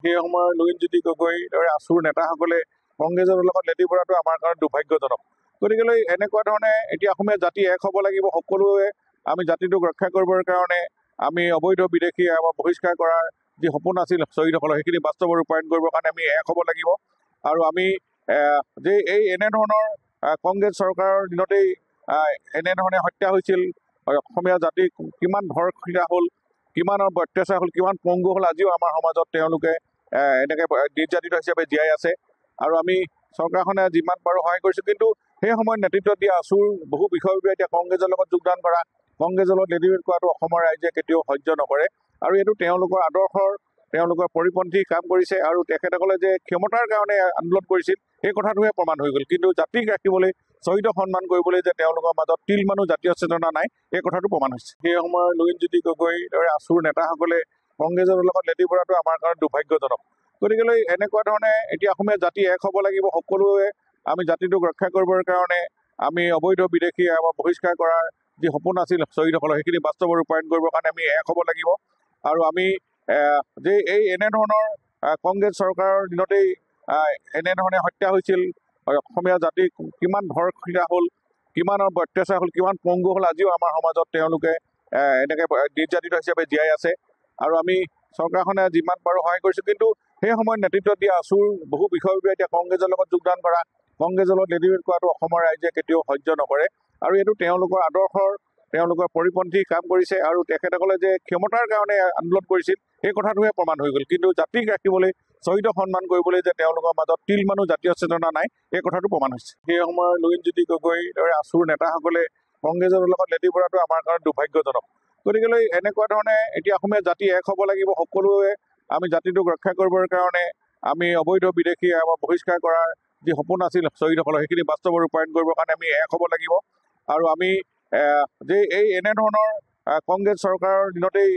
সেই সময়ৰ লুইনজ্যোতি গগৈৰ দৰে আছুৰ নেতাসকলে কংগ্ৰেছৰ লগত লেটি পৰাটো আমাৰ কাৰণে দুৰ্ভাগ্যজনক। গতিকে এনেকুৱা ধৰণে এতিয়া অসমীয়া জাতি এক হ'ব লাগিব। সকলোৱে আমি জাতিটোক ৰক্ষা কৰিবৰ কাৰণে আমি অবৈধ বিদেশী বহিষ্কাৰ কৰাৰ যি সপোন আছিল শ্বহীদসকলৰ, সেইখিনি বাস্তৱত ৰূপায়ণ কৰিবৰ কাৰণে আমি এক হ'ব লাগিব। আৰু আমি যে এনেধৰণৰ কংগ্ৰেছ চৰকাৰৰ দিনতেই এনেধৰণে হত্যা হৈছিল, অসমীয়া জাতি কিমান ধৰ্ষিতা হ'ল, কিমান অত্যাচাৰ হ'ল, কিমান পংগু হ'ল, আজিও আমাৰ সমাজত তেওঁলোকে এনেকৈ নিৰ্যাতিত হিচাপে জীয়াই আছে। আৰু আমি চৰকাৰখনে যিমান পাৰোঁ সহায় কৰিছোঁ, কিন্তু সেই সময়ত নেতৃত্ব দিয়া আছুৰ বহু বিষয়ৰ এতিয়া কংগ্ৰেছৰ লগত যোগদান কৰা, কংগ্ৰেছৰ লগত লেলিমেট কৰাটো অসমৰ ৰাইজে কেতিয়াও সহ্য নকৰে। আৰু এইটো তেওঁলোকৰ আদৰ্শৰ, তেওঁলোকৰ পৰিপন্থী কাম কৰিছে। আৰু তেখেতসকলে যে ক্ষমতাৰ কাৰণে আন্দোলন কৰিছিল সেই কথাটোহে প্ৰমাণ হৈ গ'ল। কিন্তু জাতিক ৰাখিবলৈ, শ্বহীদক সন্মান কৰিবলৈ যে তেওঁলোকৰ মাজত তিল মানুহ জাতীয় চেতনা নাই, এই কথাটো প্ৰমাণ হৈছে। সেই সময়ৰ লুইনজ্যোতি গগৈৰ দৰে আছুৰ নেতাসকলে কংগ্ৰেছৰ লগত লেটি পৰাটো আমাৰ কাৰণে দুৰ্ভাগ্যজনক। গতিকে এনেকুৱা ধৰণে এতিয়া অসমীয়া জাতি এক হ'ব লাগিব। সকলোৱে আমি জাতিটোক ৰক্ষা কৰিবৰ কাৰণে আমি অবৈধ বিদেশী বহিষ্কাৰ কৰাৰ যি সপোন আছিল শ্বহীদসকলৰ, সেইখিনি বাস্তৱত ৰূপায়ণ কৰিবৰ কাৰণে আমি এক হ'ব লাগিব। আৰু আমি যে এনেধৰণৰ কংগ্ৰেছ চৰকাৰৰ দিনতেই এনেধৰণে হত্যা হৈছিল, অসমীয়া জাতি কিমান ধৰ্ষিতা হ'ল, কিমান অত্যাচাৰ হ'ল, কিমান পংগু হ'ল, আজিও আমাৰ সমাজত তেওঁলোকে এনেকৈ নিৰ্যাতিত হিচাপে জীয়াই আছে। আৰু আমি চৰকাৰখনে যিমান পাৰোঁ সহায় কৰিছোঁ, কিন্তু সেই সময়ত নেতৃত্ব দিয়া আছুৰ বহু বিষয়ৰ এতিয়া কংগ্ৰেছৰ লগত যোগদান কৰা, কংগ্ৰেছৰ লগত লেলিমেট কৰাটো অসমৰ ৰাইজে কেতিয়াও সহ্য নকৰে। আৰু এইটো তেওঁলোকৰ আদৰ্শৰ, তেওঁলোকৰ পৰিপন্থী কাম কৰিছে। আৰু তেখেতসকলে যে ক্ষমতাৰ কাৰণে আন্দোলন কৰিছিল সেই কথাটোহে প্ৰমাণ হৈ গ'ল। কিন্তু জাতিক ৰাখিবলৈ, শ্বহীদক সন্মান কৰিবলৈ যে তেওঁলোকৰ মাজত তিল মানুহ জাতীয় চেতনা নাই, এই কথাটো প্ৰমাণ হৈছে। সেই সময়ৰ লুইনজ্যোতি গগৈৰ দৰে আছুৰ নেতাসকলে কংগ্ৰেছৰ লগত লেটি পৰাটো আমাৰ কাৰণে দুৰ্ভাগ্যজনক। গতিকে এনেকুৱা ধৰণে এতিয়া অসমীয়া জাতি এক হ'ব লাগিব। সকলোৱে আমি জাতিটোক ৰক্ষা কৰিবৰ কাৰণে আমি অবৈধ বিদেশী বহিষ্কাৰ কৰাৰ যি সপোন আছিল শ্বহীদসকলৰ, সেইখিনি বাস্তৱত ৰূপায়ণ কৰিবৰ কাৰণে আমি এক হ'ব লাগিব। আৰু আমি যে এনেধৰণৰ কংগ্ৰেছ চৰকাৰৰ দিনতেই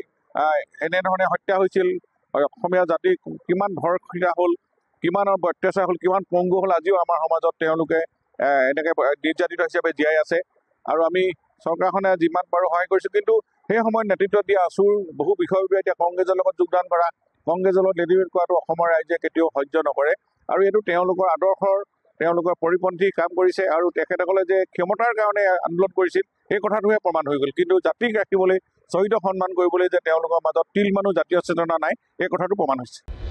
এনেধৰণে হত্যা হৈছিল, অসমীয়া জাতি কিমান ধৰ্ষিতা হ'ল, কিমান অত্যাচাৰ হ'ল, কিমান পংগু হ'ল, আজিও আমাৰ সমাজত তেওঁলোকে এনেকৈ নিৰ্যাতিত হিচাপে জীয়াই আছে। আৰু আমি চৰকাৰখনে যিমান পাৰোঁ সহায় কৰিছোঁ, কিন্তু সেই সময়ত নেতৃত্ব দিয়া আছুৰ বহু বিষয়ৰ এতিয়া কংগ্ৰেছৰ লগত যোগদান কৰা, কংগ্ৰেছৰ লগত লেলিমেট কৰাটো অসমৰ ৰাইজে কেতিয়াও সহ্য নকৰে। আৰু এইটো তেওঁলোকৰ আদৰ্শৰ, তেওঁলোকৰ পৰিপন্থী কাম কৰিছে। আৰু তেখেতসকলে যে ক্ষমতাৰ কাৰণে আন্দোলন কৰিছিল সেই কথাটোহে প্ৰমাণ হৈ গ'ল। কিন্তু জাতিক ৰাখিবলৈ, শ্বহীদক সন্মান কৰিবলৈ যে তেওঁলোকৰ মাজত তিল মানুহ জাতীয় চেতনা নাই, এই কথাটো প্ৰমাণ হৈছে।